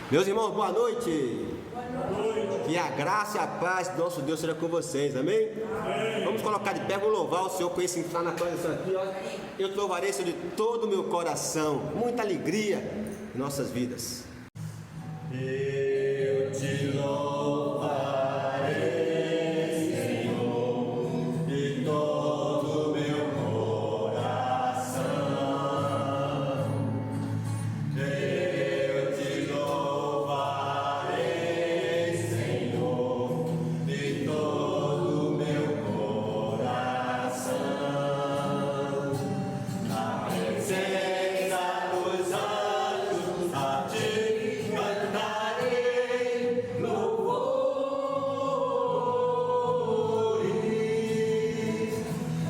Meus irmãos, boa noite. Boa noite. Que a graça e a paz do nosso Deus seja com vocês, amém? Amém. Vamos colocar de pé, vamos louvar o Senhor com esse entrar na coração aqui, ó. Eu te louvarei, Senhor, de todo o meu coração, muita alegria em nossas vidas. Eu te louvarei, Senhor, de todo o meu coração. Eu te louvarei, Senhor, de todo o meu coração. Na presença dos anjos, a ti cantarei louvores.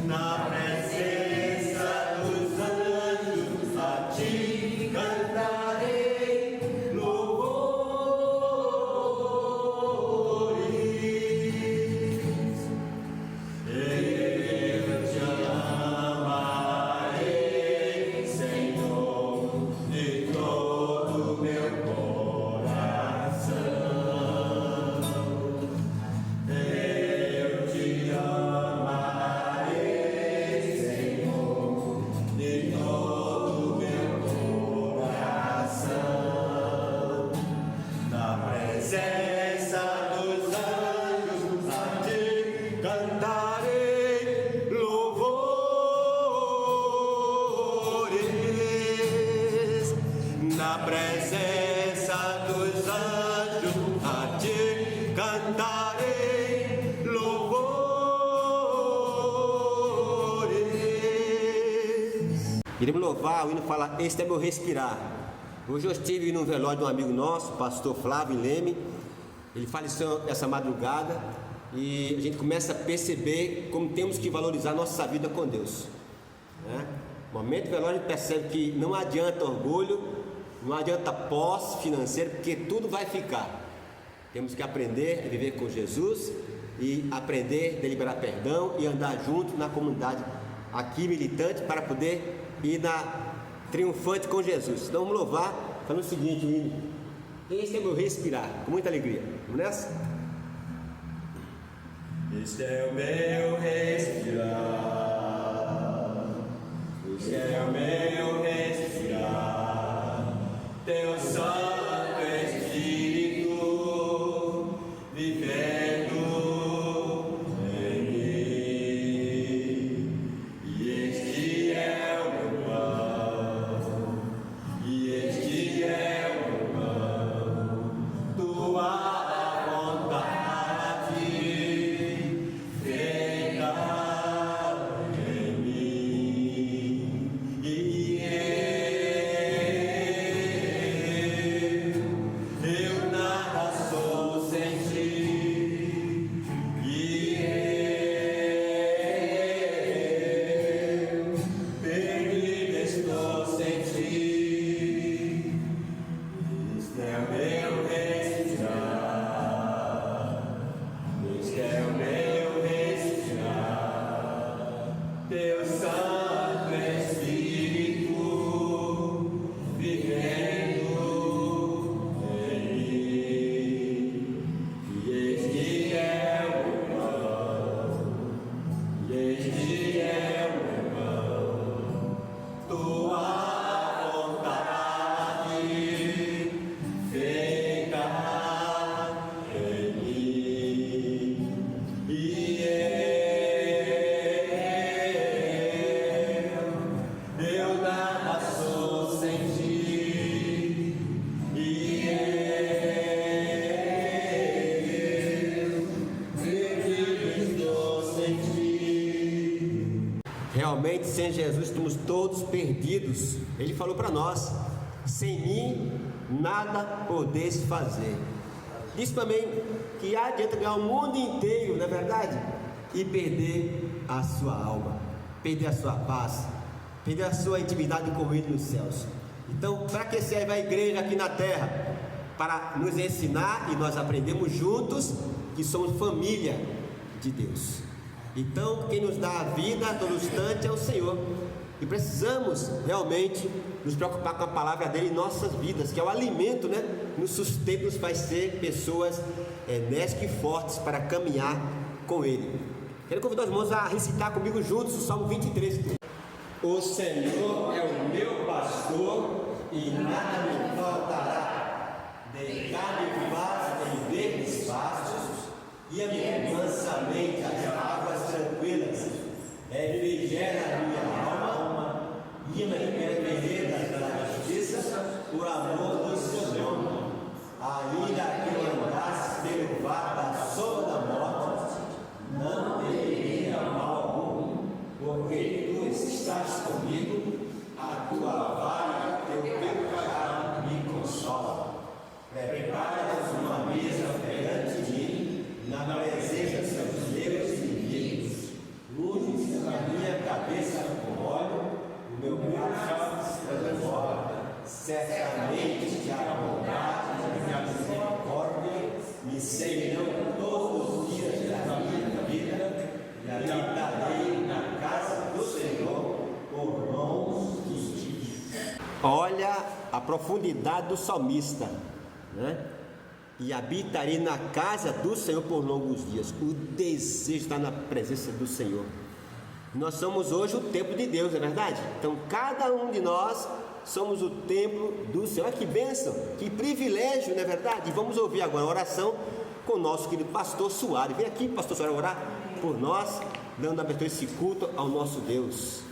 Na presença dos anjos, a ti cantarei louvores. Eu te amarei, Senhor, de todo o meu coração. Eu te amarei, Senhor, de todo o meu coração. Na presença dos anjos, a ti cantarei louvores. Na presença dos anjos, a ti cantarei louvores. Iremos louvar, o hino fala: este é meu respirar. Hoje eu estive num velório de um amigo nosso, pastor Flávio Leme. Ele faleceu essa madrugada e a gente começa a perceber como temos que valorizar nossa vida com Deus, né? No momento do velório a gente percebe que não adianta orgulho, não adianta posse financeira, porque tudo vai ficar. Temos que aprender a viver com Jesus e aprender a liberar perdão e andar junto na comunidade aqui militante para poder ir na triunfante com Jesus. Então vamos louvar, falando o seguinte: o hino: este é meu respirar, com muita alegria. Vamos nessa? Este é o meu respirar, este é o meu respirar, teu Santo Espírito vivendo em mim. E este é o meu pão, e este é o meu pão, tua vontade feita em mim. E eu nada sou sem ti. E eu perdido estou sem ti. Este é o meu respirar, este é o meu respirar, teu Santo Espírito vivendo em mim. E este é o meu pão, e este é o meu pão, tua vontade feita em mim. E eu nada sou sem ti. E eu estou sem ti. Realmente, sem Jesus estamos todos perdidos. Ele falou para nós: sem mim nada podeis fazer. Diz também que adianta ganhar o mundo inteiro, não é verdade? E perder a sua alma, perder a sua paz, perder a sua intimidade com Ele nos céus. Então, para que serve a igreja aqui na terra? Para nos ensinar, e nós aprendemos juntos que somos família de Deus. Então, quem nos dá a vida a todo instante é o Senhor. E precisamos realmente nos preocupar com a palavra dele em nossas vidas, que é o alimento, né? Nos sustenta, nos faz ser pessoas enérgicas e fortes para caminhar com ele. Quero convidar os irmãos a recitar comigo juntos o Salmo 23. O Senhor é o meu pastor e nada me faltará. Deitar-me faz em verdes pastos, guia-me mansamente às águas tranquilas. Refrigera a minha alma, guia-me pelas veredas da justiça, por amor do seu nome. Ainda que eu andasse pelo vale da sombra da morte, não temeria mal algum, porque tu estás comigo, a tua vara e o teu cajado me consolam. Preparas uma mesa perante mim, na presença dos meus inimigos. Unges a minha cabeça com óleo, o meu braço se transborda. Certamente a bondade e a misericórdia me seguirão todos os dias da minha vida, e habitarei na casa do Senhor por longos dias. Olha a profundidade do salmista, né? E habitarei na casa do Senhor por longos dias. O desejo está na presença do Senhor. Nós somos hoje o templo de Deus, não é verdade? Então cada um de nós somos o templo do Senhor. Que bênção, que privilégio, não é verdade? E vamos ouvir agora a oração com o nosso querido pastor Soares. Vem aqui, pastor Soares, orar por nós, dando abertura esse culto ao nosso Deus.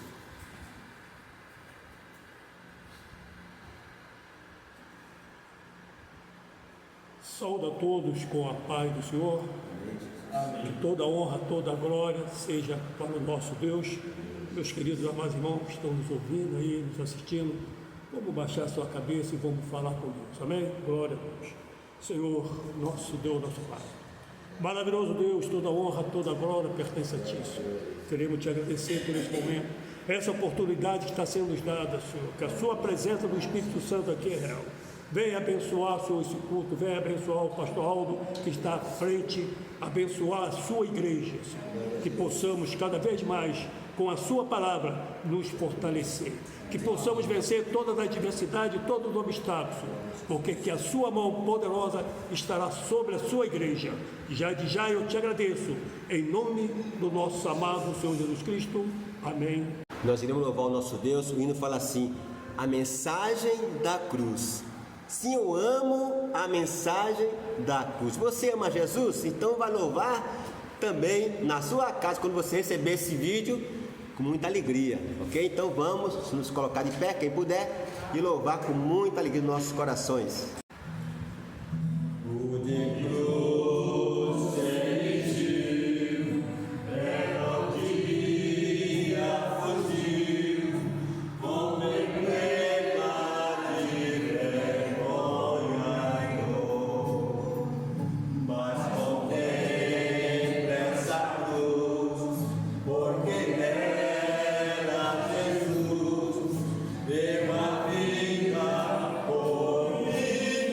Saúde a todos com a paz do Senhor. Amém. Que toda honra, toda glória seja para o nosso Deus. Meus queridos amados irmãos que estão nos ouvindo aí, nos assistindo, vamos baixar a sua cabeça e vamos falar com Deus. Amém? Glória a Deus. Senhor, nosso Deus, nosso Pai. Maravilhoso Deus, toda honra, toda glória pertence a Ti, Senhor. Queremos Te agradecer por esse momento, essa oportunidade que está sendo nos dada, Senhor, que a Sua presença do Espírito Santo aqui é real. Venha abençoar, Senhor, esse culto, venha abençoar o pastor Aldo, que está à frente, abençoar a sua igreja, Senhor. Que possamos cada vez mais, com a sua palavra, nos fortalecer. Que possamos vencer toda a adversidade, todos os obstáculos, Senhor. Porque que a sua mão poderosa estará sobre a sua igreja. Já eu te agradeço, em nome do nosso amado Senhor Jesus Cristo. Amém. Nós iremos louvar o nosso Deus. O hino fala assim: a mensagem da cruz. Sim, eu amo a mensagem da cruz. Você ama Jesus? Então vai louvar também na sua casa quando você receber esse vídeo com muita alegria, ok? Então vamos nos colocar de pé, quem puder, e louvar com muita alegria nos nossos corações. Deu a vida por mim.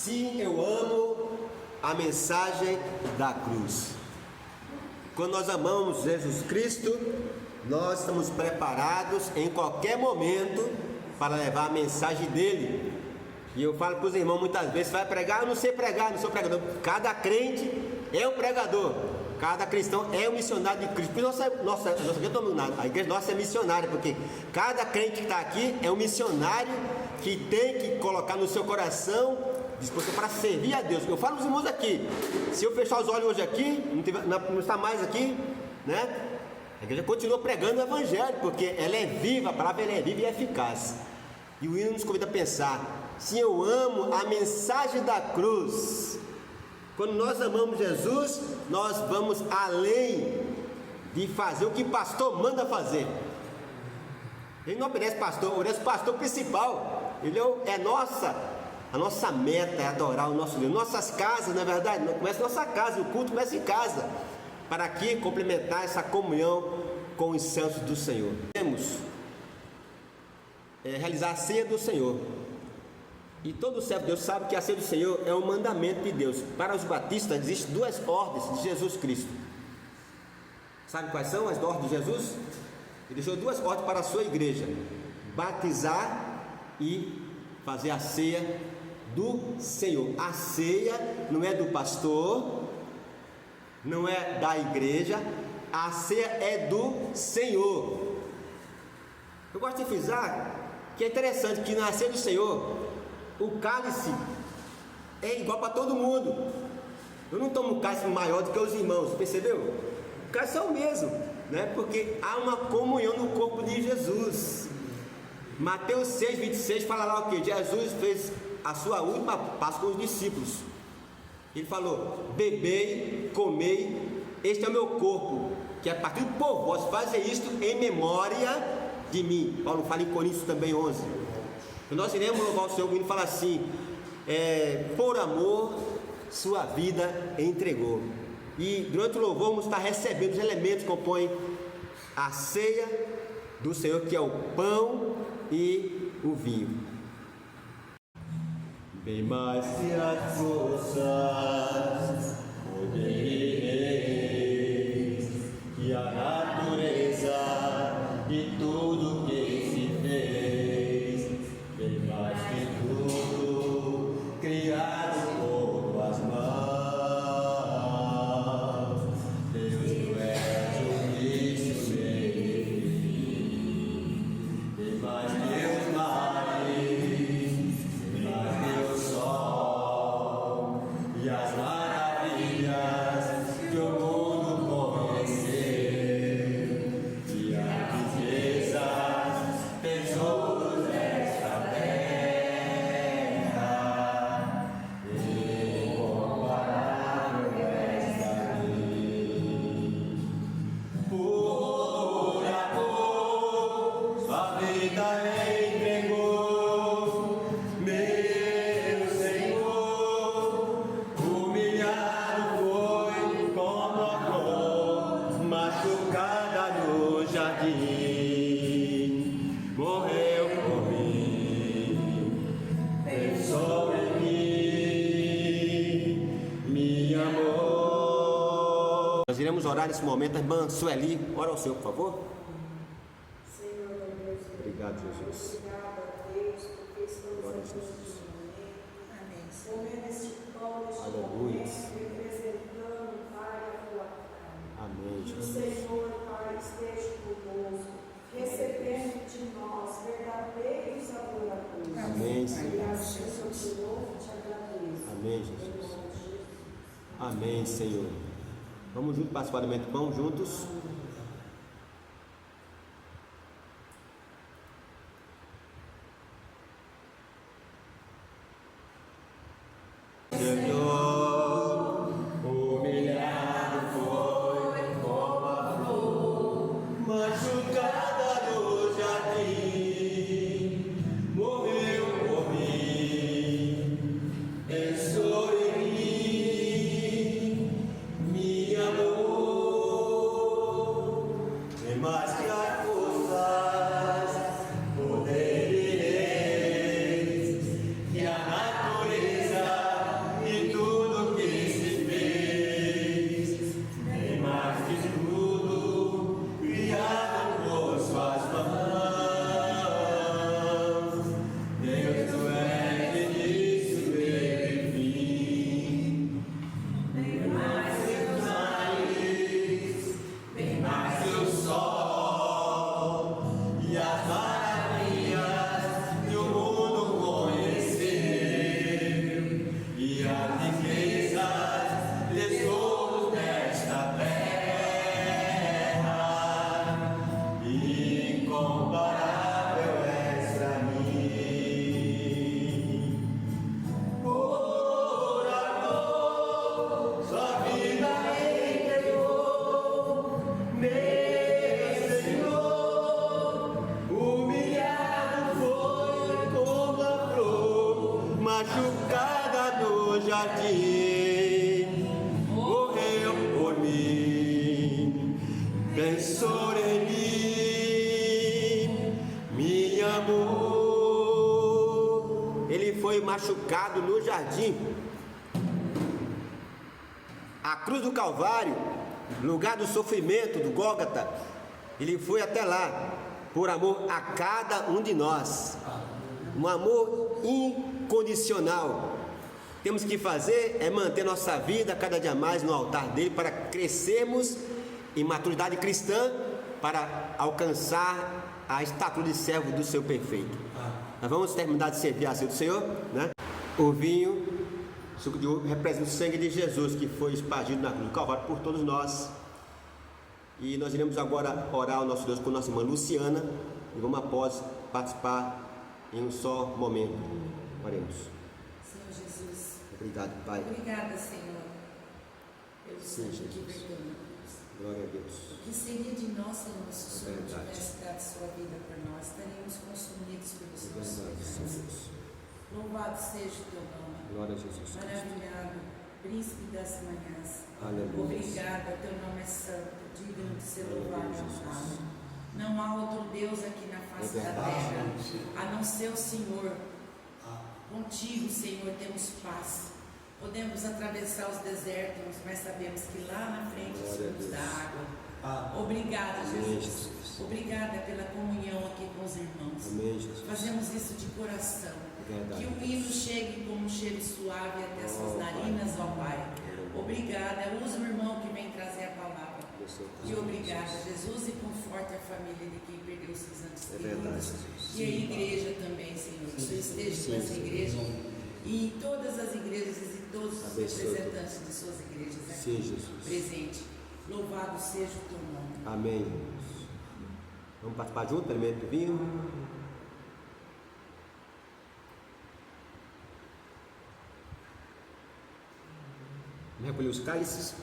Sim, eu amo a mensagem da cruz. Quando nós amamos Jesus Cristo, nós estamos preparados em qualquer momento para levar a mensagem dele. E eu falo para os irmãos muitas vezes: vai pregar? Eu não sei pregar, não sou pregador. Cada crente é um pregador, cada cristão é um missionário de Cristo. Por isso a igreja nossa é missionária, porque cada crente que está aqui é um missionário que tem que colocar no seu coração disposição para servir a Deus. Eu falo para os irmãos aqui: se eu fechar os olhos hoje aqui, não está mais aqui, né? A igreja continua pregando o evangelho, porque ela é viva, a palavra é viva e eficaz. E o hino nos convida a pensar: sim, eu amo a mensagem da cruz. Quando nós amamos Jesus, nós vamos além de fazer o que o pastor manda fazer. Ele não obedece pastor, obedece o pastor principal. Ele a nossa meta é adorar o nosso Deus. Nossas casas, na verdade, não começa nossa casa, o culto começa em casa, para aqui complementar essa comunhão com os santos do Senhor. Temos realizar a ceia do Senhor. E todo servo de Deus sabe que a ceia do Senhor é um mandamento de Deus. Para os batistas existem duas ordens de Jesus Cristo. Sabe quais são as ordens de Jesus? Ele deixou duas ordens para a sua igreja: batizar e fazer a ceia do Senhor. A ceia não é do pastor, não é da igreja, a ceia é do Senhor. Eu gosto de frisar que é interessante que na ceia do Senhor o cálice é igual para todo mundo. Eu não tomo um cálice maior do que os irmãos, percebeu? O cálice é o mesmo, né? Porque há uma comunhão no corpo de Jesus. Mateus 6,26 fala lá o que? Jesus fez a sua última Páscoa com os discípulos. Ele falou: bebei, comei, este é o meu corpo, que é partido por vós, fazer isto em memória de mim. Paulo fala em Coríntios também 11. Nós iremos louvar o Senhor, o hino fala assim: por amor sua vida entregou. E durante o louvor vamos estar recebendo os elementos que compõem a ceia do Senhor, que é o pão e o vinho. Bem mais que as forças, poder e reis, que a natureza de tudo que se fez, bem mais que tudo criado por tuas mãos, Deus, tu és o início, meio e fim, bem mais que os mares, bem mais que o sol e as maravilhas que o mundo conheceu, e a riqueza, tesouros desta terra, incomparável esta lei. Por amor, sua vida entregou, meu Senhor. Humilhado foi como a flor machucada no jardim, morreu por mim, pensou em mim, me amou. Nós iremos orar nesse momento. A irmã Sueli, ora ao Senhor, por favor. Senhor, meu Deus, Obrigado, Jesus. obrigada a Deus, porque estamos Glória a aqui Jesus. neste momento, comendo este pão neste Aleluia. momento, representando, Pai, a tua carne. Amém, Que o Jesus. Senhor, Pai, esteja conosco, recebendo de nós verdadeiros adoradores. Amém, Senhor. Graças a Deus, eu te louvo e te agradeço. Amém, Em Jesus. nome de Jesus. Amém, Senhor. Vamos juntos participar do momento do pão, juntos. Senhor, humilhado foi como a flor machucada no jardim, morreu por mim, pensou em mim, me amou. jardim, morreu por mim, pensou em mim, me amou. Ele foi machucado no jardim. A cruz do Calvário, lugar do sofrimento, do Gólgota, ele foi até lá por amor a cada um de nós. Um amor incondicional. Temos que fazer é manter nossa vida cada dia mais no altar dele para crescermos em maturidade cristã, para alcançar a estatura de servo do seu perfeito. Nós vamos terminar de servir a ceia do Senhor, né? O vinho, suco de uva, representa o sangue de Jesus que foi espargido na cruz do Calvário por todos nós. E nós iremos agora orar ao nosso Deus com nossa irmã Luciana e vamos após participar em um só momento. Oremos. Senhor Jesus, Obrigado, Pai. obrigada, Senhor, pelo sangue que verteu. Glória a Deus. O que seria de nós, Senhor, se o Senhor Verdade. tivesse dado sua vida por nós? Estaríamos consumidos pelos seus Verdade, Senhor pecados. Deus. Louvado seja o teu nome. Glória a Jesus Cristo. Maravilhado, príncipe das manhãs. Aleluia. Obrigada, teu nome é santo, digno de ser louvado e honrado. Não há outro Deus aqui na face da terra, a não ser o Senhor. Contigo, Senhor, temos paz. Podemos atravessar os desertos, mas sabemos que lá na frente os rios da água. Obrigada, Jesus. Obrigada pela comunhão aqui com os irmãos. Amém, Jesus. Fazemos isso de coração. Verdade. Que o hino chegue como um cheiro suave até suas narinas, ó Pai. Obrigada. Usa o irmão que vem trazer a palavra. E obrigada, Jesus, e conforte a família de quem perdeu seus antes queridos. E a igreja também, Senhor. Que o Senhor esteja com essa igreja e em todas as igrejas e todos os representantes de suas igrejas aqui Sim, Jesus. presente. Louvado seja o teu nome. Amém, Jesus. Vamos participar junto, elemento do vinho. Vamos recolher os cálices.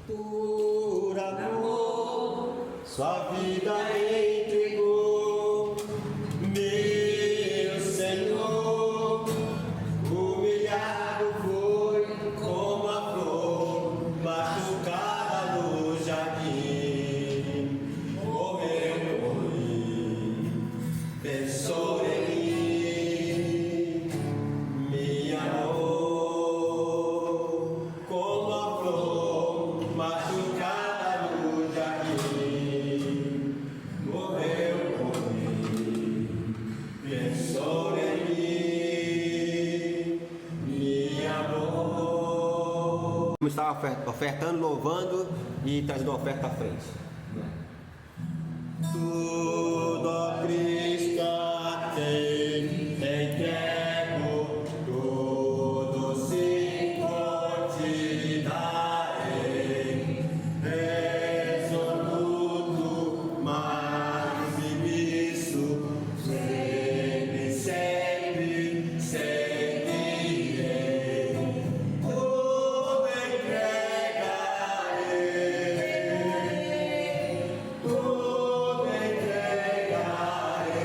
Por amor, sua vida entregou, meu Senhor. Humilhado foi como a flor machucada no jardim. Morreu por mim, pensou em mim, me amou como a flor machucada no jardim. Morreu por mim, pensou em mim, me amou. Vamos estar ofertando, louvando e trazendo a oferta à frente. Tudo a Cristo a quem entrego, tudo se te darei, resoluto, mas submisso, sempre, sempre, seguirei, tudo entregarei, tudo entregarei.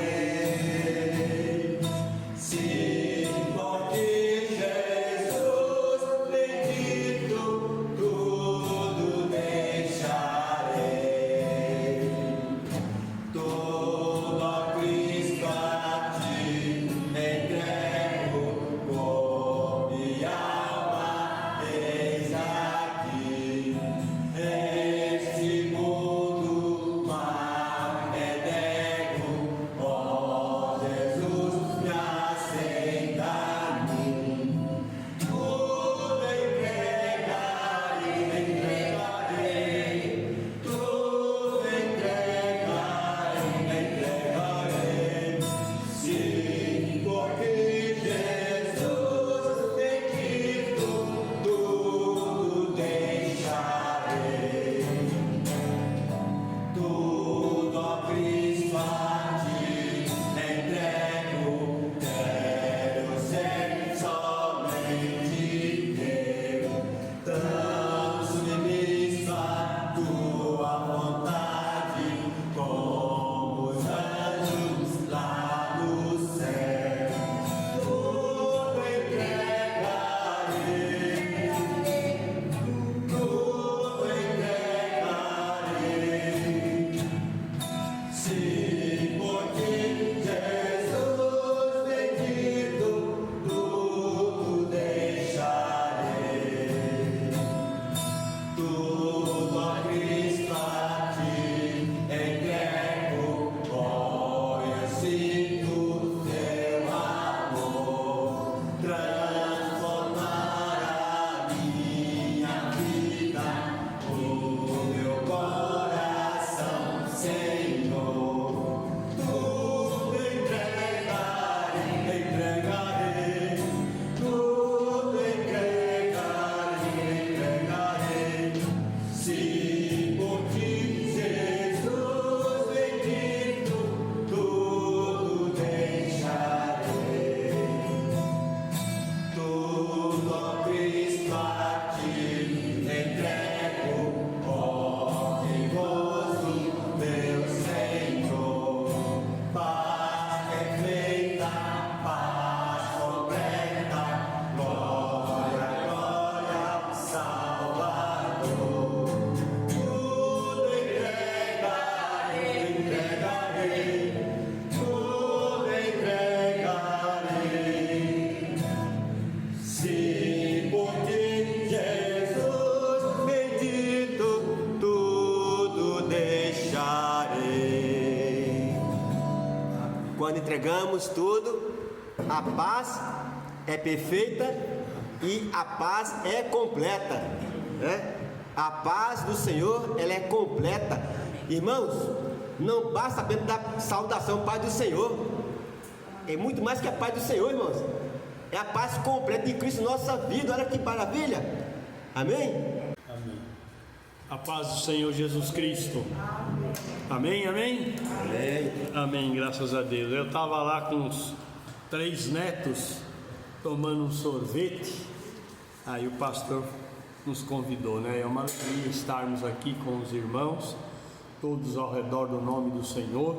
entregamos tudo, a paz é perfeita e a paz é completa, né? A paz do Senhor, ela é completa. Irmãos, não basta apenas dar saudação, paz do Senhor. É muito mais que a paz do Senhor, irmãos. É a paz completa de Cristo em nossa vida. Olha que maravilha. Amém? Amém. A paz do Senhor Jesus Cristo. Amém, amém? Amém. Amém, graças a Deus. Eu estava lá com os 3 netos tomando um sorvete. Aí o pastor nos convidou, né? É uma alegria estarmos aqui com os irmãos, todos ao redor do nome do Senhor.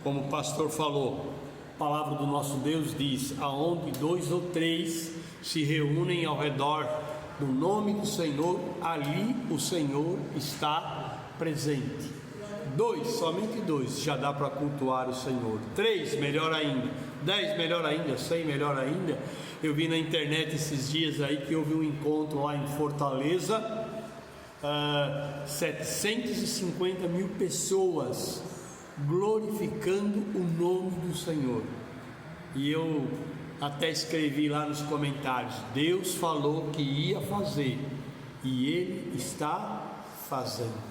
Como o pastor falou, a palavra do nosso Deus diz: aonde 2 ou 3 se reúnem ao redor do nome do Senhor, ali o Senhor está presente. 2, somente 2 já dá para cultuar o Senhor. 3, melhor ainda. 10, melhor ainda. 100, melhor ainda. Eu vi na internet esses dias aí que houve um encontro lá em Fortaleza, 750 mil pessoas glorificando o nome do Senhor. E eu até escrevi lá nos comentários: Deus falou que ia fazer e Ele está fazendo.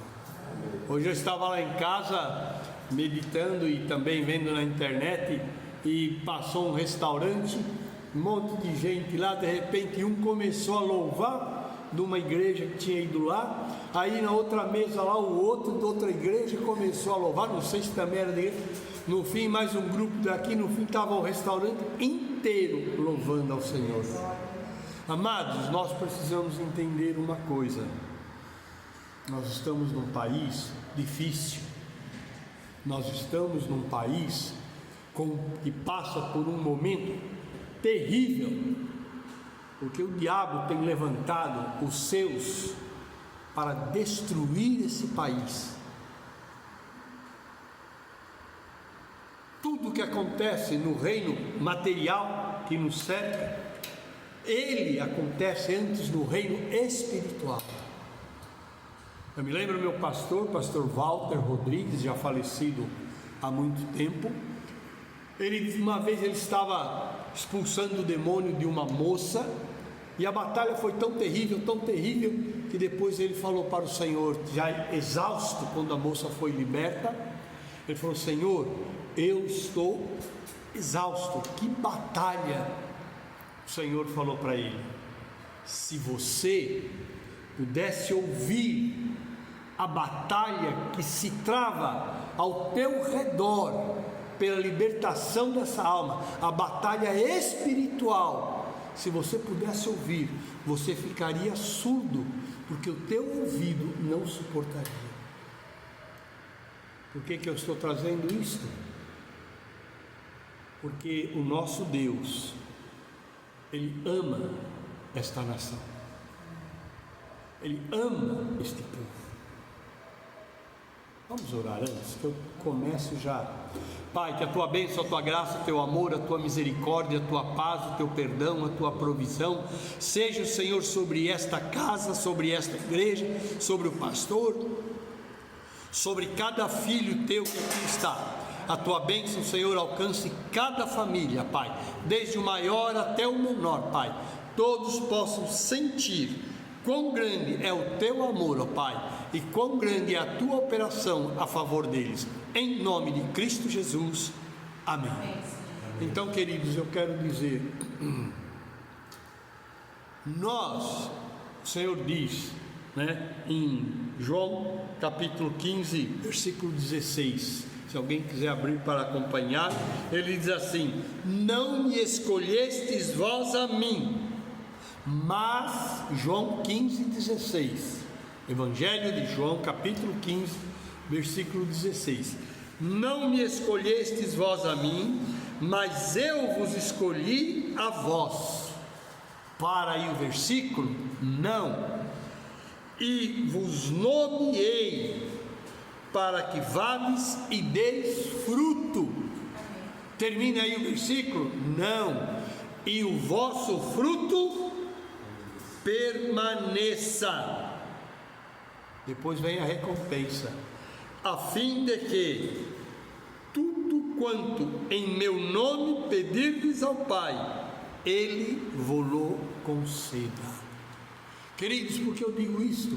Hoje eu estava lá em casa meditando e também vendo na internet, e passou um restaurante, um monte de gente lá. De repente um começou a louvar de uma igreja que tinha ido lá, aí na outra mesa lá o outro de outra igreja começou a louvar, não sei se também era dele. No fim mais um grupo daqui, no fim estava o restaurante inteiro louvando ao Senhor. Amados, nós precisamos entender uma coisa: nós estamos num país difícil, nós estamos num país que passa por um momento terrível, porque o diabo tem levantado os seus para destruir esse país. Tudo que acontece no reino material que nos cerca, ele acontece antes no reino espiritual. Eu me lembro meu pastor Walter Rodrigues, já falecido há muito tempo. Uma vez ele estava expulsando o demônio de uma moça, e a batalha foi tão terrível, que depois ele falou para o Senhor, já exausto, quando a moça foi liberta, ele falou: Senhor, eu estou exausto. Que batalha! O Senhor falou para ele: se você pudesse ouvir a batalha que se trava ao teu redor pela libertação dessa alma, a batalha espiritual, se você pudesse ouvir, você ficaria surdo, porque o teu ouvido não suportaria. Por que eu estou trazendo isto? Porque o nosso Deus, Ele ama esta nação, Ele ama este povo. Vamos orar antes que eu comece já. Pai, que a tua bênção, a tua graça, o teu amor, a tua misericórdia, a tua paz, o teu perdão, a tua provisão seja, o Senhor, sobre esta casa, sobre esta igreja, sobre o pastor, sobre cada filho teu que aqui está. A tua bênção, Senhor, alcance cada família, Pai, desde o maior até o menor, Pai. Todos possam sentir quão grande é o teu amor, ó Pai, e quão grande é a tua operação a favor deles. Em nome de Cristo Jesus. Amém. Então, queridos, eu quero dizer, nós, o Senhor diz, né, em João capítulo 15, versículo 16, se alguém quiser abrir para acompanhar, ele diz assim: não me escolhestes vós a mim, mas, João 15, 16, Evangelho de João capítulo 15, versículo 16, não me escolhestes vós a mim, mas eu vos escolhi a vós. Para aí o versículo, não, e vos nomeei para que vades e deis fruto. Termina aí o versículo, não, e o vosso fruto permaneça. Depois vem a recompensa, a fim de que tudo tudo quanto em meu nome pedirdes ao Pai, Ele vô-lo conceda. Queridos, por que eu digo isto?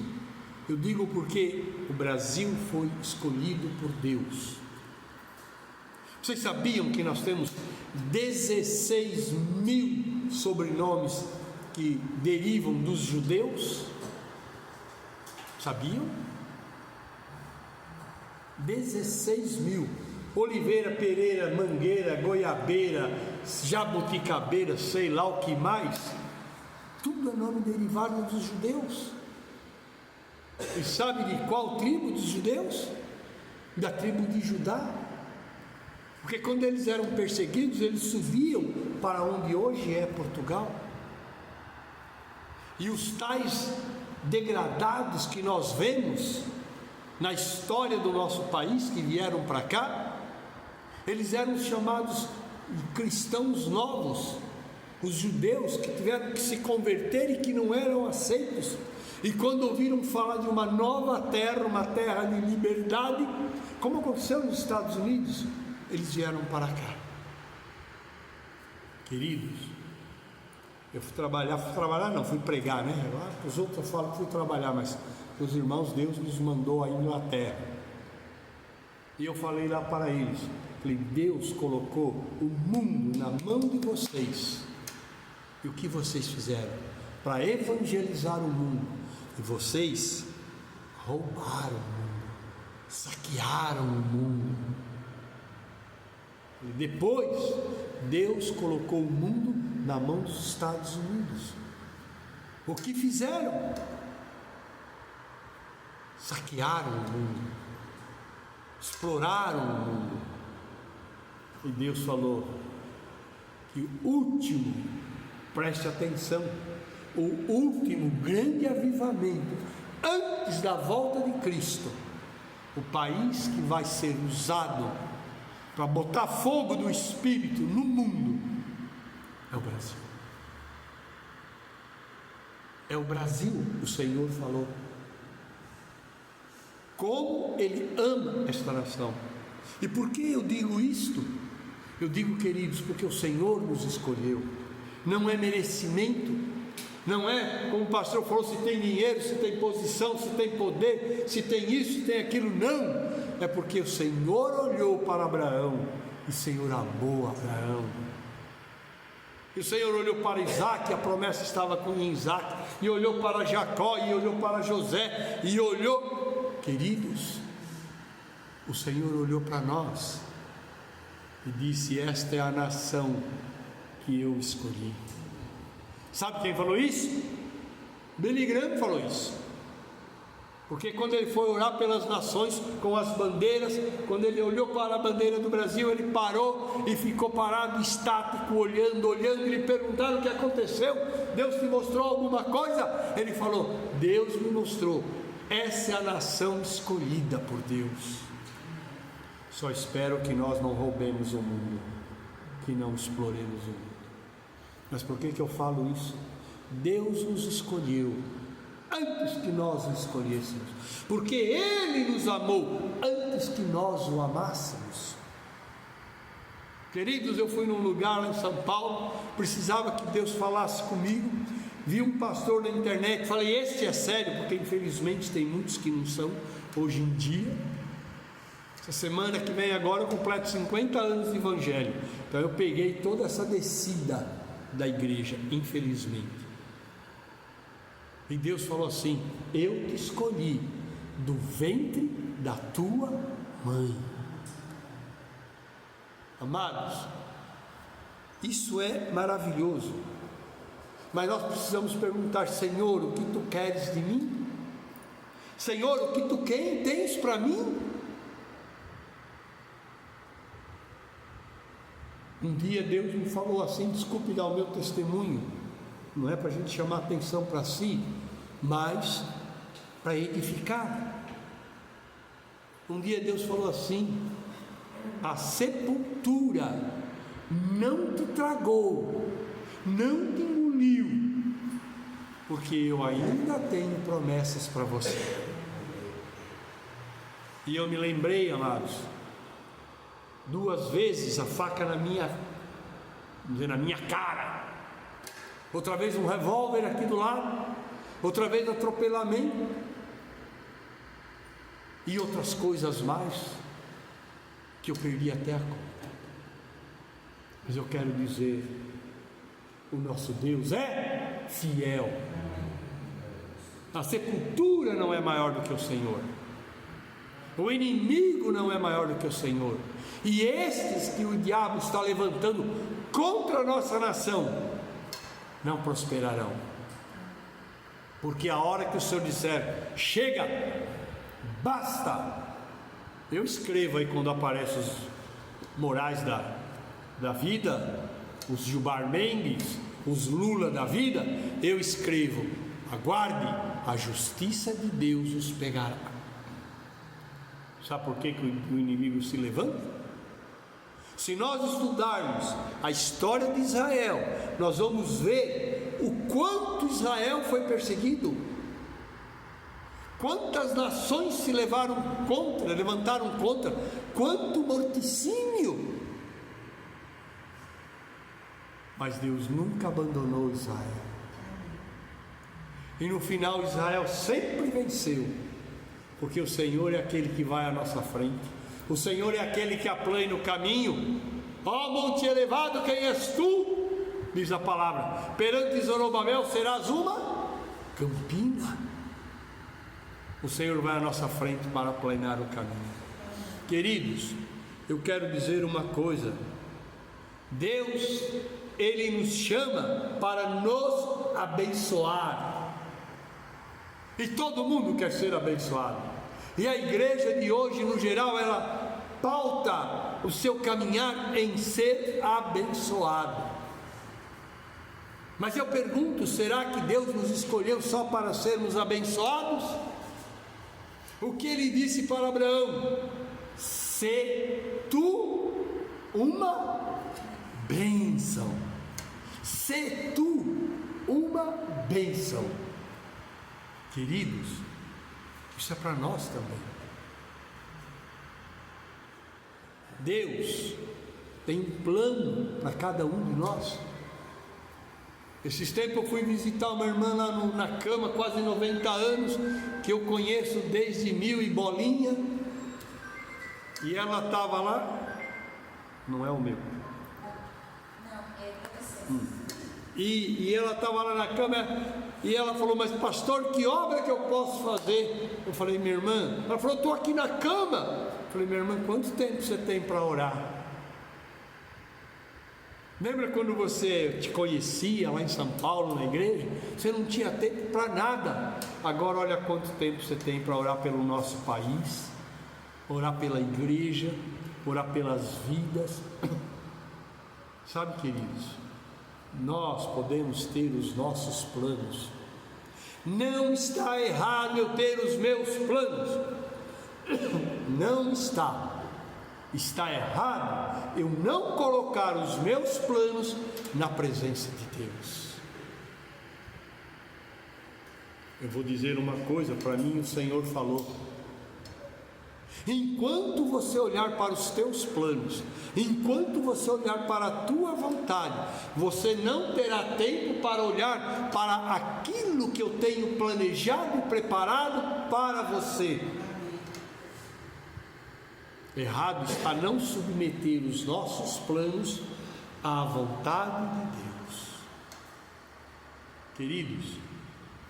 Eu digo porque o Brasil foi escolhido por Deus. Vocês sabiam que nós temos 16 mil sobrenomes que derivam dos judeus? Sabiam? 16 mil. Oliveira, Pereira, Mangueira, Goiabeira, Jabuticabeira, sei lá o que mais. Tudo é nome derivado dos judeus. E sabe de qual tribo dos judeus? Da tribo de Judá. Porque quando eles eram perseguidos, eles subiam para onde hoje é Portugal. E os tais degradados que nós vemos na história do nosso país, que vieram para cá, eles eram chamados cristãos novos, os judeus que tiveram que se converter e que não eram aceitos. E quando ouviram falar de uma nova terra, uma terra de liberdade, como aconteceu nos Estados Unidos, eles vieram para cá. Queridos, eu fui pregar, né? Lá os outros eu falo que fui trabalhar, mas os irmãos, Deus nos mandou à Inglaterra. E eu falei lá para eles, falei, Deus colocou o mundo na mão de vocês. E o que vocês fizeram? Para evangelizar o mundo. E vocês roubaram o mundo, saquearam o mundo. E depois, Deus colocou o mundo na mão dos Estados Unidos. O que fizeram? Saquearam o mundo, exploraram o mundo. E Deus falou que o último, preste atenção, o último grande avivamento, antes da volta de Cristo, o país que vai ser usado para botar fogo do Espírito no mundo, é o Brasil. É o Brasil, o Senhor falou. Como Ele ama esta nação. E por que eu digo isto? Eu digo, queridos, porque o Senhor nos escolheu. Não é merecimento, não é como o pastor falou, se tem dinheiro, se tem posição, se tem poder, se tem isso, se tem aquilo. Não, é porque o Senhor olhou para Abraão e o Senhor amou Abraão. E o Senhor olhou para Isaac, a promessa estava com Isaac, e olhou para Jacó, e olhou para José, e olhou, queridos, o Senhor olhou para nós e disse: esta é a nação que eu escolhi. Sabe quem falou isso? Billy Graham falou isso. Porque quando ele foi orar pelas nações com as bandeiras, quando ele olhou para a bandeira do Brasil, ele parou e ficou parado, estático, olhando, e lhe perguntaram o que aconteceu. Deus te mostrou alguma coisa? Ele falou: Deus me mostrou, essa é a nação escolhida por Deus. Só espero que nós não roubemos o mundo, que não exploremos o mundo. Mas por que eu falo isso? Deus nos escolheu antes que nós o escolhêssemos, porque Ele nos amou antes que nós o amássemos. Queridos, eu fui num lugar lá em São Paulo, precisava que Deus falasse comigo, vi um pastor na internet, falei: este é sério, porque infelizmente tem muitos que não são hoje em dia. Essa semana que vem agora eu completo 50 anos de evangelho, então eu peguei toda essa descida da igreja, infelizmente. E Deus falou assim: eu te escolhi do ventre da tua mãe. Amados, isso é maravilhoso, mas nós precisamos perguntar: Senhor, o que tu queres de mim? Senhor, o que tu tens para mim? Um dia Deus me falou assim, desculpe dar o meu testemunho, não é para a gente chamar atenção para si, mas para edificar. Um dia Deus falou assim: a sepultura não te tragou, não te engoliu, porque eu ainda tenho promessas para você. E eu me lembrei, amados, 2 vezes a faca na minha cara, outra vez um revólver aqui do lado, outra vez atropelamento e outras coisas mais que eu perdi até a conta. Mas eu quero dizer, o nosso Deus é fiel. A sepultura não é maior do que o Senhor, o inimigo não é maior do que o Senhor, e estes que o diabo está levantando contra a nossa nação não prosperarão, porque a hora que o Senhor disser chega, basta. Eu escrevo aí quando aparecem os Morais da vida, os Gilmar Mendes, os Lula da vida, eu escrevo: aguarde, a justiça de Deus os pegará. Sabe por que o inimigo se levanta? Se nós estudarmos a história de Israel, nós vamos ver o quanto Israel foi perseguido, quantas nações se levantaram contra, quanto morticínio. Mas Deus nunca abandonou Israel, e no final Israel sempre venceu, porque o Senhor é aquele que vai à nossa frente, o Senhor é aquele que aplana o caminho. Ó monte elevado, quem és tu? Diz a palavra: perante Zorobabel serás uma campina. O Senhor vai à nossa frente para aplanar o caminho. Queridos, eu quero dizer uma coisa: Deus, Ele nos chama para nos abençoar, e todo mundo quer ser abençoado, e a igreja de hoje no geral, ela pauta o seu caminhar em ser abençoado. Mas eu pergunto, será que Deus nos escolheu só para sermos abençoados? O que Ele disse para Abraão: se tu uma bênção, se tu uma bênção. Queridos, isso é para nós também. Deus tem um plano para cada um de nós. Esses tempos eu fui visitar uma irmã lá na cama, quase 90 anos, que eu conheço desde 1000 e bolinha, e ela estava lá, não é o meu. E ela estava lá na cama, e ela falou: mas pastor, que obra que eu posso fazer? Eu falei: minha irmã. Ela falou: estou aqui na cama. Eu falei: minha irmã, quanto tempo você tem para orar? Lembra quando você te conhecia lá em São Paulo, na igreja? Você não tinha tempo para nada. Agora olha quanto tempo você tem para orar pelo nosso país, orar pela igreja, orar pelas vidas. Sabe, queridos, nós podemos ter os nossos planos. Não está errado eu ter os meus planos, não está. Está errado eu não colocar os meus planos na presença de Deus. Eu vou dizer uma coisa, para mim o Senhor falou: enquanto você olhar para os teus planos, enquanto você olhar para a tua vontade, você não terá tempo para olhar para aquilo que eu tenho planejado e preparado para você. Errado está não submeter os nossos planos à vontade de Deus. Queridos,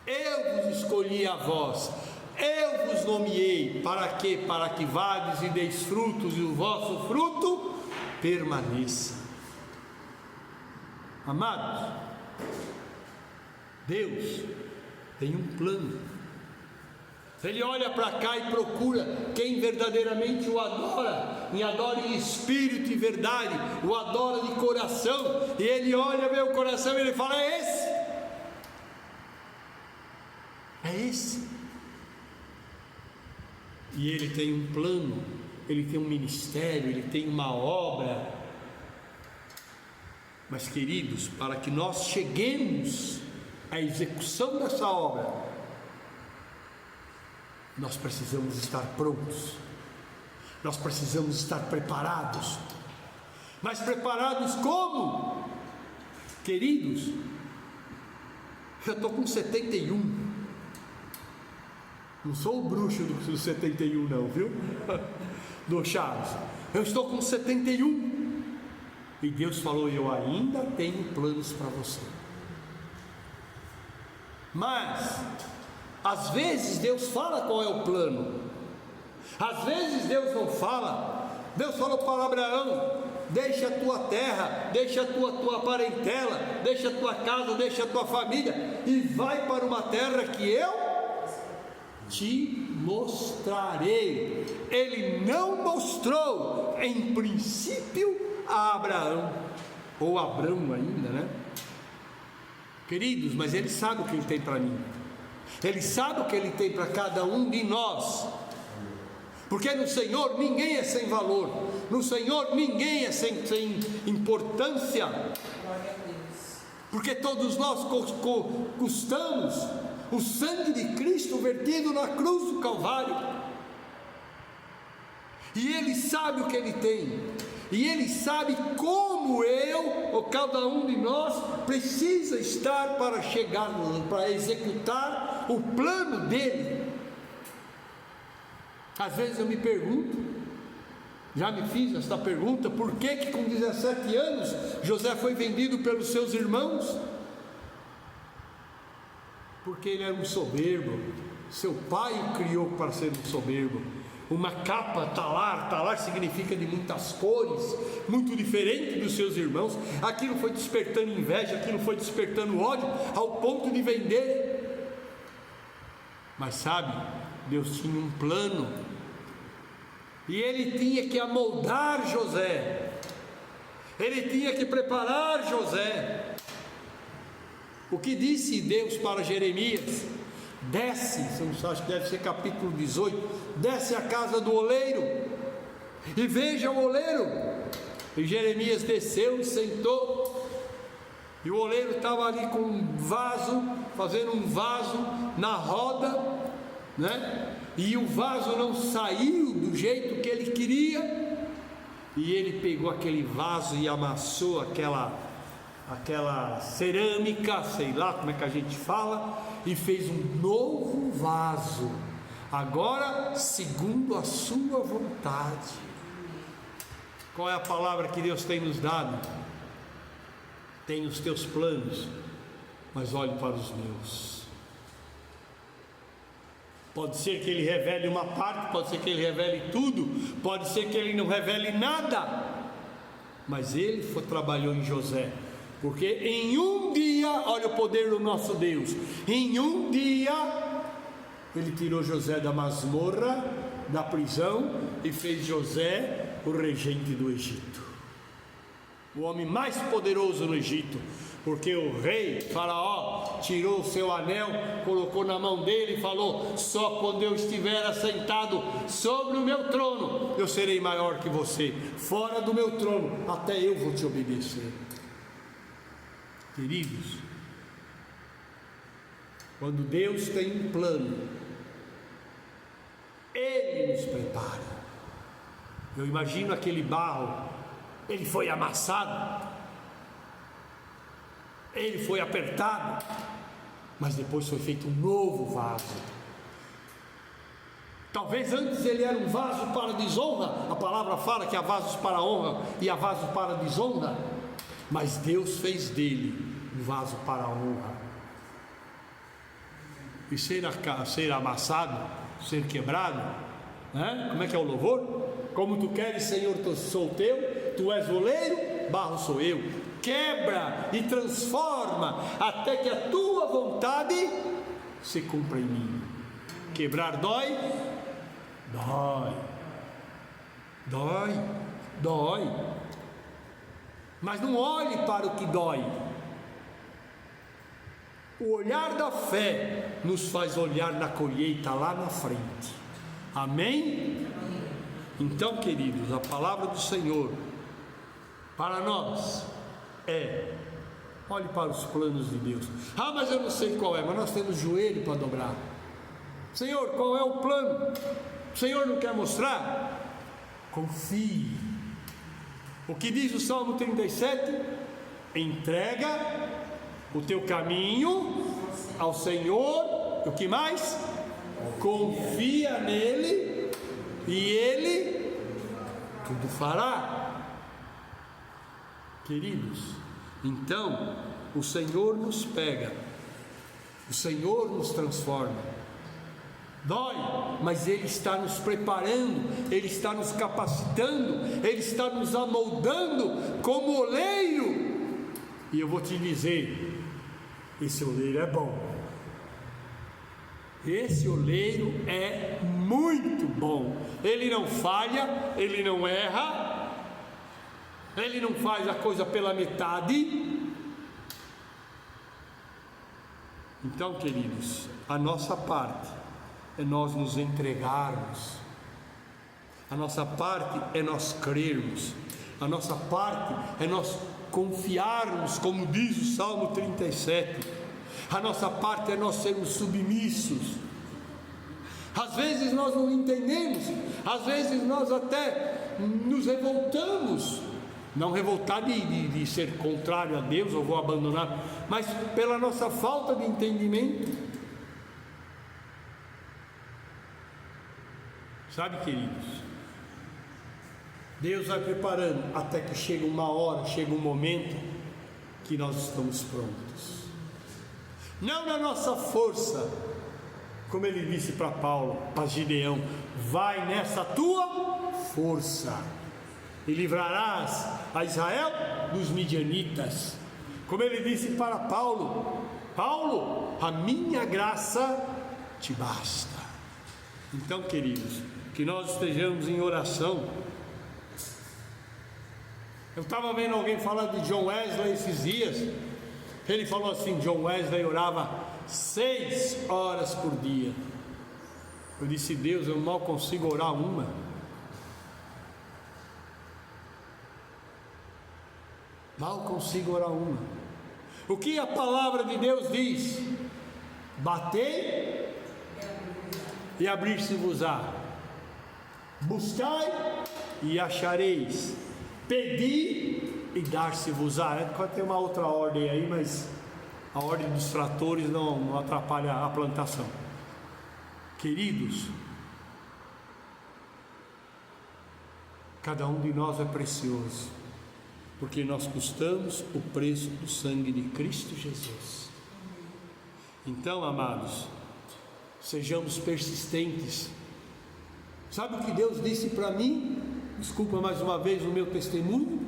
eu vos escolhi a vós, eu vos nomeei, para quê? Para que vades e deis frutos, e o vosso fruto permaneça. Amados, Deus tem um plano. Ele olha para cá e procura quem verdadeiramente o adora, e adora em espírito e verdade, o adora de coração. E Ele olha meu coração e Ele fala: é esse, é esse. E Ele tem um plano, Ele tem um ministério, Ele tem uma obra. Mas, queridos, para que nós cheguemos à execução dessa obra, nós precisamos estar prontos. Nós precisamos estar preparados. Mas preparados como? Queridos, eu estou com 71. Não sou o bruxo do 71 não, viu? Do Charles. Eu estou com 71. E Deus falou, eu ainda tenho planos para você. Mas, às vezes Deus fala qual é o plano. Às vezes Deus não fala. Deus falou para Abraão, deixa a tua terra, deixa a tua parentela, deixa a tua casa, deixa a tua família e vai para uma terra que eu te mostrarei. Ele não mostrou em princípio a Abraão, ou Abrão ainda, né? Queridos, mas Ele sabe o que Ele tem para mim. Ele sabe o que Ele tem para cada um de nós. Porque no Senhor ninguém é sem valor. No Senhor ninguém é sem importância. Porque todos nós custamos o sangue de Cristo vertido na cruz do Calvário. E Ele sabe o que Ele tem. E Ele sabe como eu, ou cada um de nós, precisa estar para chegar, para executar o plano dEle. Às vezes eu me pergunto, já me fiz esta pergunta, por que com 17 anos José foi vendido pelos seus irmãos? Porque ele era um soberbo. Seu pai o criou para ser um soberbo. Uma capa, talar significa de muitas cores, muito diferente dos seus irmãos. Aquilo foi despertando inveja, aquilo foi despertando ódio, ao ponto de vender. Mas sabe, Deus tinha um plano, e Ele tinha que amoldar José, Ele tinha que preparar José. O que disse Deus para Jeremias? Desce, acho que deve ser capítulo 18, desce à casa do oleiro e veja o oleiro. E Jeremias desceu e sentou, e o oleiro estava ali com um vaso, fazendo um vaso na roda, né? E o vaso não saiu do jeito que ele queria, e ele pegou aquele vaso e amassou aquela cerâmica, sei lá como é que a gente fala, e fez um novo vaso, agora segundo a sua vontade. Qual é a palavra que Deus tem nos dado? Tem os teus planos, mas olhe para os meus. Pode ser que Ele revele uma parte, pode ser que Ele revele tudo, pode ser que Ele não revele nada, mas Ele trabalhou em José. Porque em um dia, olha o poder do nosso Deus, em um dia Ele tirou José da masmorra, da prisão, e fez José o regente do Egito, o homem mais poderoso no Egito. Porque o rei Faraó tirou o seu anel, colocou na mão dele e falou: só quando eu estiver assentado sobre o meu trono eu serei maior que você, fora do meu trono até eu vou te obedecer. Queridos, quando Deus tem um plano, Ele nos prepara. Eu imagino aquele barro, ele foi amassado, ele foi apertado, mas depois foi feito um novo vaso. Talvez antes ele era um vaso para desonra, a palavra fala que há vasos para honra e há vasos para desonra, mas Deus fez dele um vaso para a honra. E ser amassado, ser quebrado, né? Como é que é o louvor? Como tu queres, Senhor, sou teu, tu és oleiro, barro sou eu. Quebra e transforma até que a tua vontade se cumpra em mim. Quebrar dói? Dói. Mas não olhe para o que dói. O olhar da fé nos faz olhar na colheita lá na frente. Amém? Então, queridos, a palavra do Senhor para nós é: olhe para os planos de Deus. Ah, mas eu não sei qual é, mas nós temos joelho para dobrar. Senhor, qual é o plano? O Senhor não quer mostrar? confie. O que diz o Salmo 37? Entrega o teu caminho ao Senhor. O que mais? Confia nele e ele tudo fará. Queridos, então o Senhor nos pega, o Senhor nos transforma. Dói, mas Ele está nos preparando, Ele está nos capacitando, Ele está nos amoldando como oleiro. E eu vou te dizer, esse oleiro é bom. Esse oleiro é muito bom. Ele não falha, ele não erra, ele não faz a coisa pela metade. Então, queridos, a nossa parte é nós nos entregarmos, a nossa parte é nós crermos, a nossa parte é nós confiarmos, como diz o Salmo 37, a nossa parte é nós sermos submissos. Às vezes nós não entendemos, às vezes nós até nos revoltamos, não revoltar de ser contrário a Deus, ou vou abandonar, mas pela nossa falta de entendimento. Sabe, queridos, Deus vai preparando até que chega uma hora, chega um momento que nós estamos prontos. Não na nossa força, como ele disse para Paulo, para Gideão: vai nessa tua força e livrarás a Israel dos midianitas. Como ele disse para Paulo: Paulo, a minha graça te basta. Então, queridos, que nós estejamos em oração. Eu estava vendo alguém falar de John Wesley esses dias. Ele falou assim: John Wesley orava 6 horas por dia. Eu disse: Deus, eu mal consigo orar uma. Mal consigo orar uma. O que a palavra de Deus diz? Batei e abrir-se-vos-á. Buscai e achareis. Pedi e dar-se-vos-á. Tem uma outra ordem aí, mas a ordem dos tratores não atrapalha a plantação. Queridos, cada um de nós é precioso, porque nós custamos o preço do sangue de Cristo Jesus. Então, amados, sejamos persistentes. Sabe o que Deus disse para mim? Desculpa mais uma vez o meu testemunho.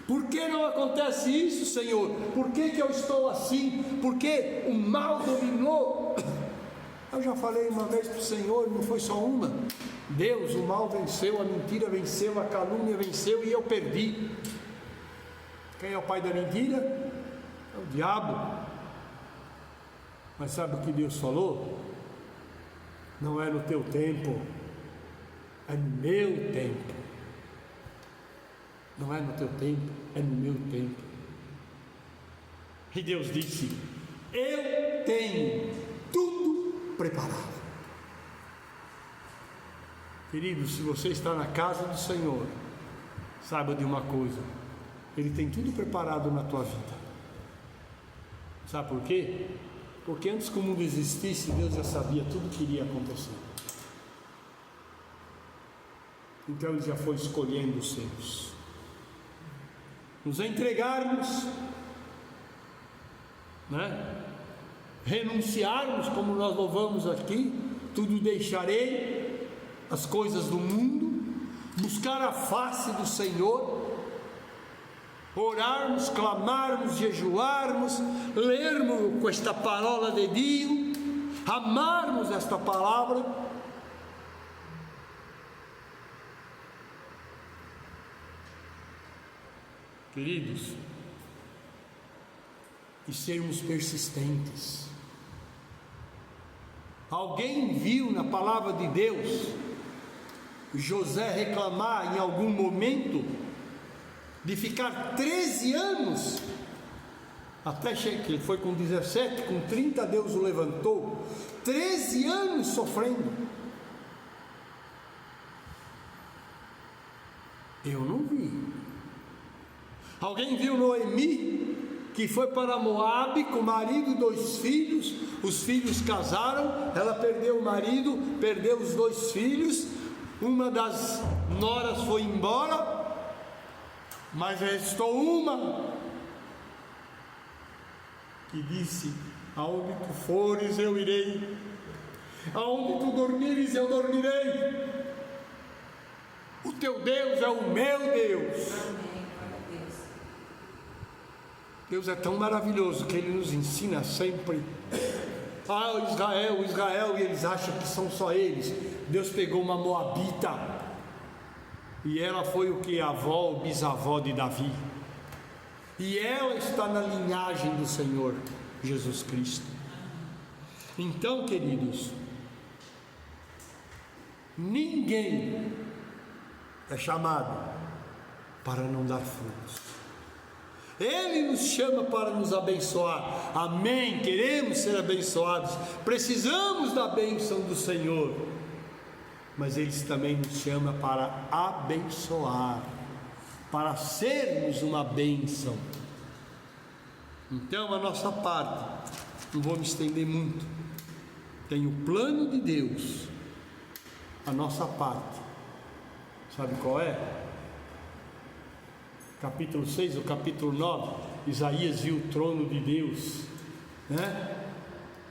Por que não acontece isso, Senhor? Por que eu estou assim? Por que o mal dominou? Eu já falei uma vez para o Senhor, não foi só uma. Deus, o mal venceu, a mentira venceu, a calúnia venceu e eu perdi. Quem é o pai da mentira? É o diabo. Mas sabe o que Deus falou? Não é no teu tempo, é no meu tempo. Não é no teu tempo, é no meu tempo. E Deus disse: eu tenho tudo preparado. Querido, se você está na casa do Senhor, saiba de uma coisa: Ele tem tudo preparado na tua vida. Sabe por quê? Porque antes que o mundo existisse, Deus já sabia tudo que iria acontecer. Então Ele já foi escolhendo os seus. Nos entregarmos, né? Renunciarmos, como nós louvamos aqui, tudo deixarei, as coisas do mundo, buscar a face do Senhor, orarmos, clamarmos, jejuarmos, lermos com esta parola de Deus, amarmos esta palavra. Queridos, e sermos persistentes. Alguém viu na palavra de Deus José reclamar em algum momento de ficar 13 anos, até que ele foi com 17, com 30 Deus o levantou, 13 anos sofrendo. Eu não vi. Alguém viu Noemi, que foi para Moabe com o marido e 2 filhos? Os filhos casaram, ela perdeu o marido, perdeu os 2 filhos, uma das noras foi embora, mas restou uma, que disse: aonde tu fores eu irei, aonde tu dormires eu dormirei, o teu Deus é o meu Deus. Amém. Glória a Deus. Deus é tão maravilhoso que Ele nos ensina sempre. O Israel, e eles acham que são só eles. Deus pegou uma moabita, e ela foi o que? A avó, o bisavó de Davi, e ela está na linhagem do Senhor Jesus Cristo. Então, queridos, ninguém é chamado para não dar frutos. Ele nos chama para nos abençoar. Amém? Queremos ser abençoados, precisamos da bênção do Senhor, mas Ele também nos chama para abençoar, para sermos uma bênção. Então, a nossa parte, não vou me estender muito, tem o plano de Deus. A nossa parte, sabe qual é? Capítulo 6 ou capítulo 9, Isaías viu o trono de Deus, né?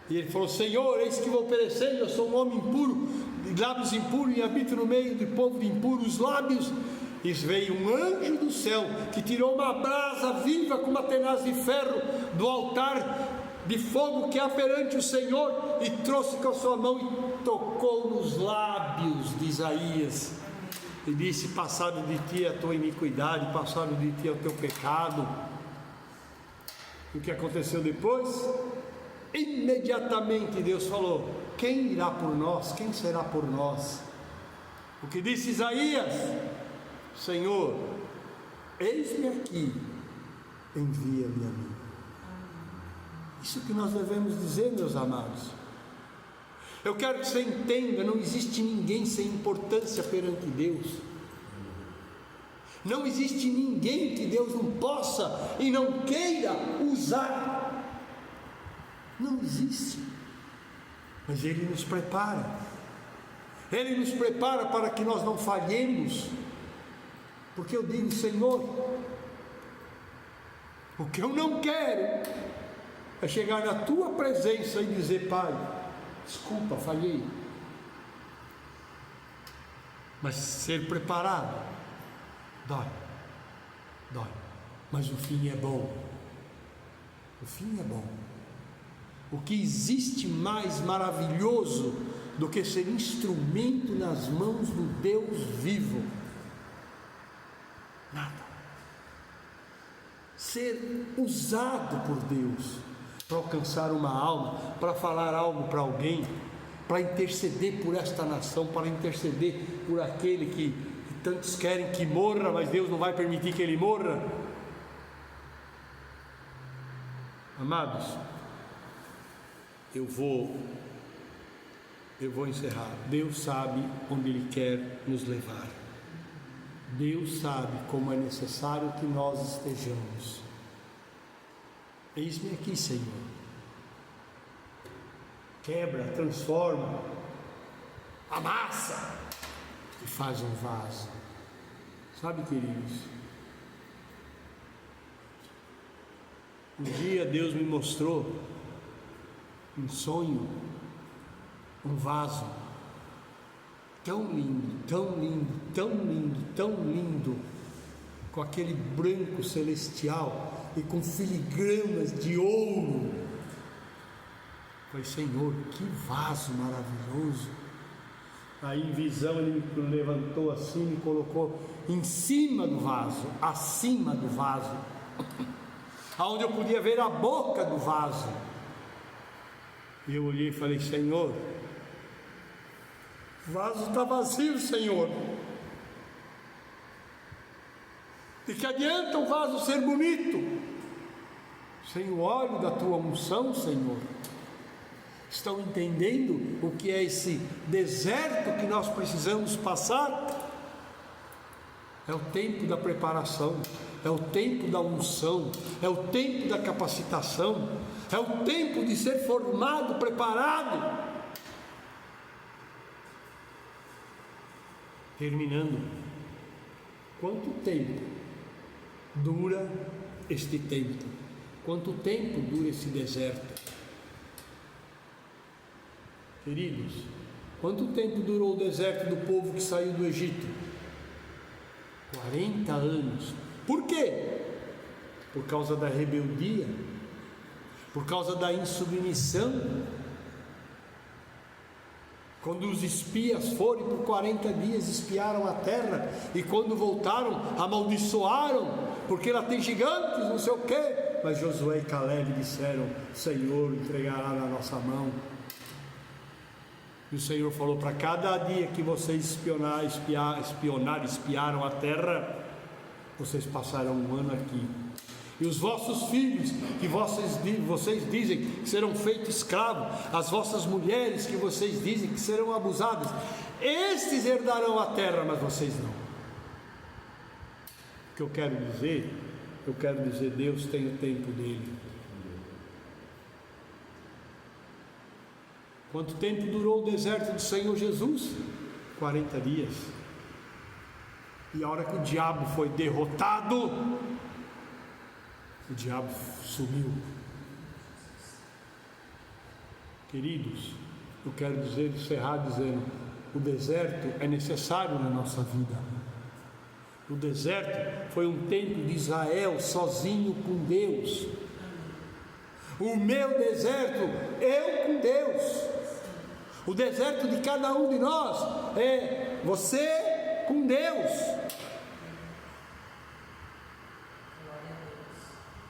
E ele falou: Senhor, eis que vou perecer, eu sou um homem impuro, de lábios impuros, e habito no meio do povo de impuros lábios. E veio um anjo do céu, que tirou uma brasa viva com uma tenaz de ferro do altar de fogo que há perante o Senhor, e trouxe com a sua mão e tocou nos lábios de Isaías, e disse: passado de ti a tua iniquidade, passado de ti é o teu pecado. E o que aconteceu depois? Imediatamente Deus falou: quem irá por nós? Quem será por nós? O que disse Isaías? Senhor, eis-me aqui, envia-me a mim. Isso que nós devemos dizer, meus amados. Eu quero que você entenda, não existe ninguém sem importância perante Deus. Não existe ninguém que Deus não possa e não queira usar. Não existe. Mas Ele nos prepara. Ele nos prepara para que nós não falhemos. Porque eu digo: Senhor, o que eu não quero é chegar na Tua presença e dizer: Pai, desculpa, falhei. Mas ser preparado dói, mas o fim é bom. O fim é bom. O que existe mais maravilhoso do que ser instrumento nas mãos do Deus vivo? Nada. Ser usado por Deus para alcançar uma alma, para falar algo para alguém, para interceder por esta nação, para interceder por aquele que tantos querem que morra, mas Deus não vai permitir que ele morra. Amados, eu vou encerrar. Deus sabe onde Ele quer nos levar. Deus sabe como é necessário que nós estejamos. Eis-me aqui, Senhor. Quebra, transforma, amassa e faz um vaso. Sabe, queridos, um dia Deus me mostrou um sonho, um vaso tão lindo, tão lindo, tão lindo, tão lindo, com aquele branco celestial e com filigranas de ouro. Falei: Senhor, que vaso maravilhoso. Aí em visão Ele me levantou assim, me colocou em cima do vaso, acima do vaso, aonde eu podia ver a boca do vaso. E eu olhei e falei: Senhor, o vaso está vazio, Senhor. De que adianta o vaso ser bonito sem o óleo da Tua unção, Senhor? Estão entendendo o que é esse deserto que nós precisamos passar? é o tempo da preparação, é o tempo da unção, é o tempo da capacitação, é o tempo de ser formado, preparado. Terminando, quanto tempo dura este tempo? Quanto tempo dura esse deserto? Queridos, quanto tempo durou o deserto do povo que saiu do Egito? 40 anos. Por quê? Por causa da rebeldia, por causa da insubmissão. Quando os espias foram por 40 dias, espiaram a terra, e quando voltaram, amaldiçoaram, porque ela tem gigantes, não sei o quê. Mas Josué e Caleb disseram: Senhor entregará na nossa mão. E o Senhor falou: para cada dia que vocês espiaram a terra, vocês passarão um ano aqui. E os vossos filhos, que vocês dizem que serão feitos escravos, as vossas mulheres, que vocês dizem que serão abusadas, estes herdarão a terra, mas vocês não. O que eu quero dizer? Deus tem o tempo dele. Quanto tempo durou o deserto do Senhor Jesus? 40 dias. E a hora que o diabo foi derrotado, o diabo sumiu. Queridos, eu quero encerrar dizendo: o deserto é necessário na nossa vida. O deserto foi um tempo de Israel sozinho com Deus. O meu deserto, eu com Deus. O deserto de cada um de nós é você com Deus.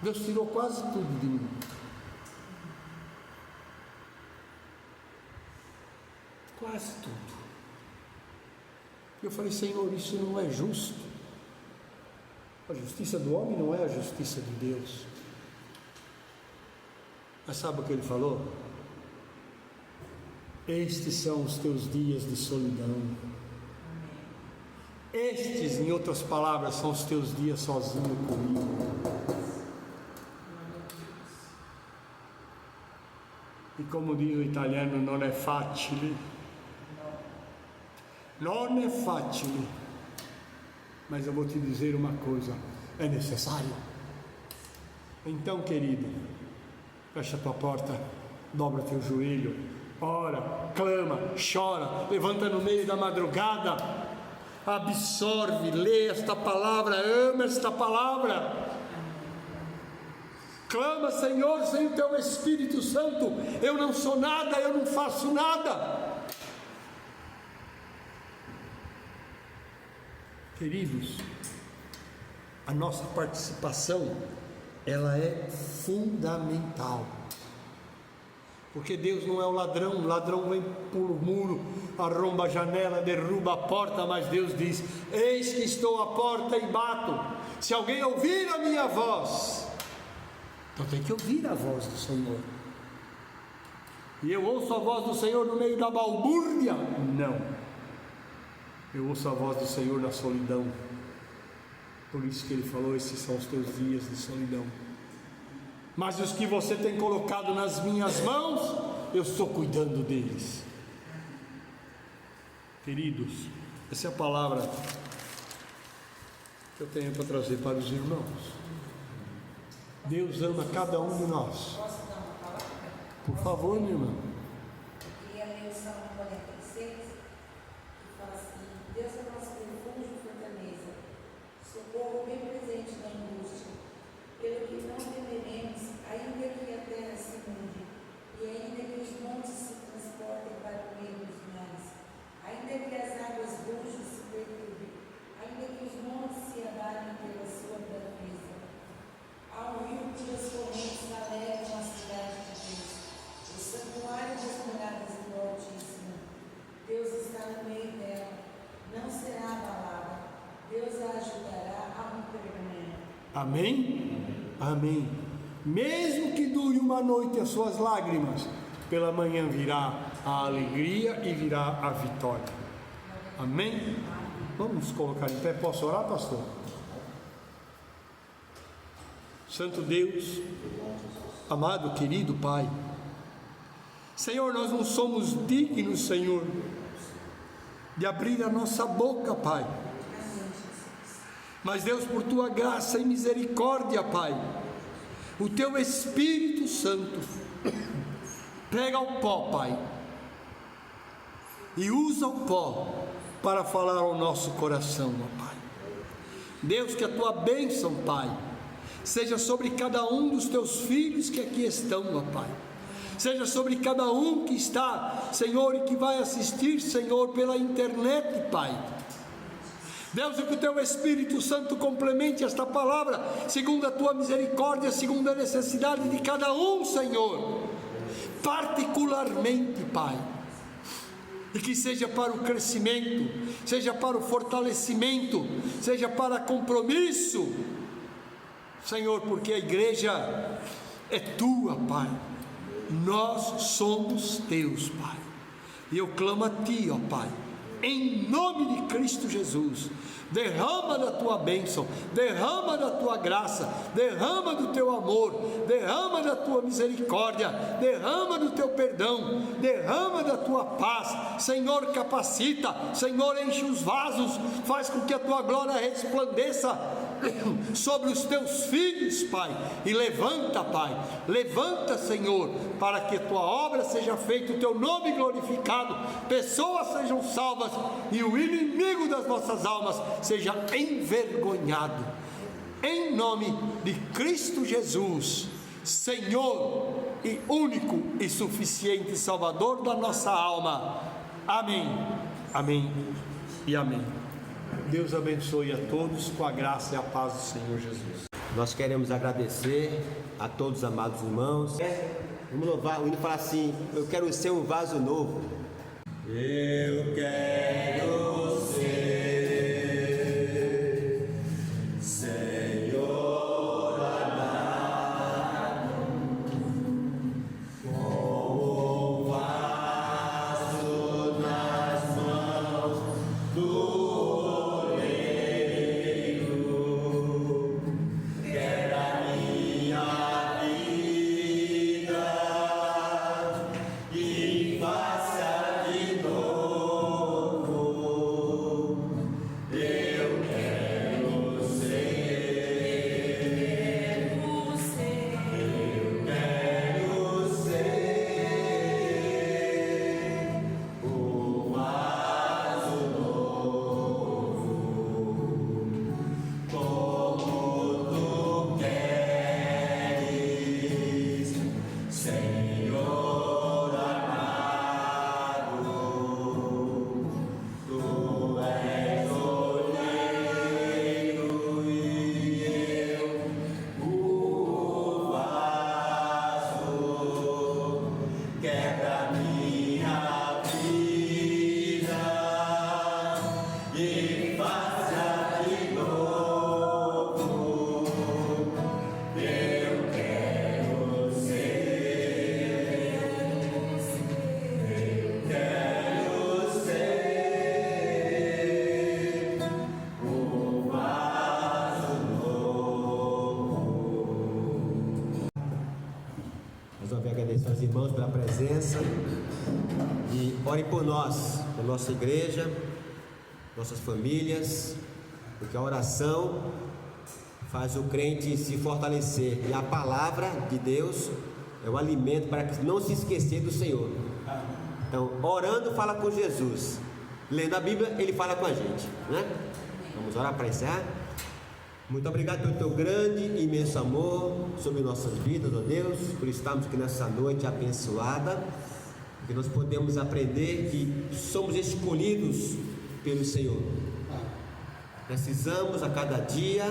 Deus tirou quase tudo de mim. Quase tudo. Eu falei: Senhor, isso não é justo. A justiça do homem não é a justiça de Deus. Mas sabe o que ele falou? Estes são os teus dias de solidão. Estes, em outras palavras, são os teus dias sozinho comigo. E como diz o italiano, non è facile. Non è facile. Mas eu vou te dizer uma coisa: é necessário. Então, querido, fecha a tua porta, dobra teu joelho, ora, clama, chora, levanta no meio da madrugada, absorve, lê esta palavra, ama esta palavra. Clama: Senhor, sem o teu Espírito Santo eu não sou nada, eu não faço nada. Queridos, a nossa participação, ela é fundamental. Porque Deus não é o ladrão. O ladrão vem por muro, arromba a janela, derruba a porta, mas Deus diz: eis que estou à porta e bato. Se alguém ouvir a minha voz, então tem que ouvir a voz do Senhor. E eu ouço a voz do Senhor no meio da balbúrdia? Não. Eu ouço a voz do Senhor na solidão. Por isso que Ele falou: esses são os teus dias de solidão. Mas os que você tem colocado nas minhas mãos, eu estou cuidando deles. Queridos, essa é a palavra que eu tenho para trazer para os irmãos. Deus ama cada um de nós. Por favor, minha irmã. Eu queria ler o Salmo 46, que fala assim: Deus é nosso refúgio e fortaleza, socorro bem presente na angústia. Pelo que não temeremos, ainda que a terra se mude, e ainda que os montes se transportem para o meio dos mares, ainda que as águas rujam e se perturbem, ainda que os montes se abalem pela sua braveza. Há um rio cujas correntes alegram a cidade de Deus, o santuário das moradas do Altíssimo. Deus está no meio dela, não será abalada. Deus a ajudará a romper o meio. Amém? Amém. Mesmo que dure uma noite as suas lágrimas, pela manhã virá a alegria e virá a vitória. Amém? Vamos nos colocar em pé. Posso orar, pastor? Santo Deus, amado, querido Pai, Senhor, nós não somos dignos, Senhor, de abrir a nossa boca, Pai. Mas Deus, por Tua graça e misericórdia, Pai, o Teu Espírito Santo pega o pó, Pai, e usa o pó para falar ao nosso coração, ó Pai. Deus, que a Tua bênção, Pai, seja sobre cada um dos Teus filhos que aqui estão, ó Pai. Seja sobre cada um que está, Senhor, e que vai assistir, Senhor, pela internet, Pai. Deus, que o Teu Espírito Santo complemente esta palavra, segundo a Tua misericórdia, segundo a necessidade de cada um, Senhor, particularmente, Pai, e que seja para o crescimento, seja para o fortalecimento, seja para compromisso, Senhor, porque a igreja é Tua, Pai, nós somos Teus, Pai, e eu clamo a Ti, ó Pai, em nome de Cristo Jesus, derrama da Tua bênção, derrama da Tua graça, derrama do Teu amor, derrama da Tua misericórdia, derrama do Teu perdão, derrama da Tua paz, Senhor, capacita, Senhor, enche os vasos, faz com que a Tua glória resplandeça sobre os Teus filhos, Pai, e levanta, Pai, levanta, Senhor, para que a Tua obra seja feita, o Teu nome glorificado, pessoas sejam salvas e o inimigo das nossas almas seja envergonhado, em nome de Cristo Jesus, Senhor e único e suficiente Salvador da nossa alma. Amém, amém e amém. Deus abençoe a todos com a graça e a paz do Senhor Jesus. Nós queremos agradecer a todos os amados irmãos. Vamos louvar, o hino fala assim: eu quero ser um vaso novo. Eu quero ser, Senhor amado, como um vaso nas mãos do oleiro. Quero a minha vida e faça de novo. Eu quero ser, eu quero ser um vaso novo, como Tu queres, Senhor amado. Tu és oleiro e eu o vaso. Quebra minha vida e faça de novo. Eu quero ser, eu quero ser um vaso novo. Nós vamos agradecer aos irmãos pela presença e orem por nós, por nossa igreja, nossas famílias, porque a oração faz o crente se fortalecer e a palavra de Deus é o alimento para que não se esquecer do Senhor. Então, orando, fala com Jesus, lendo a Bíblia, Ele fala com a gente, né? Vamos orar para encerrar. Muito obrigado pelo Teu grande e imenso amor sobre nossas vidas, ó Deus, por estarmos aqui nessa noite abençoada, que nós podemos aprender que somos escolhidos pelo Senhor. Precisamos a cada dia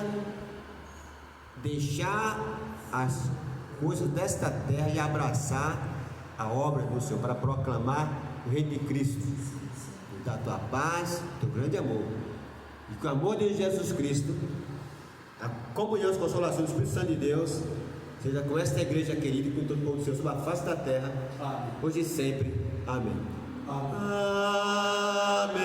deixar as coisas desta terra e abraçar a obra do Senhor para proclamar o Reino de Cristo, da Tua paz, do Teu grande amor, e com o amor de Jesus Cristo, a comunhão e consolação do Espírito Santo de Deus seja com esta igreja querida e com todo o povo do Senhor sobre a face da terra, hoje e sempre. Amém. Amém.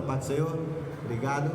na paz do Senhor. Obrigado.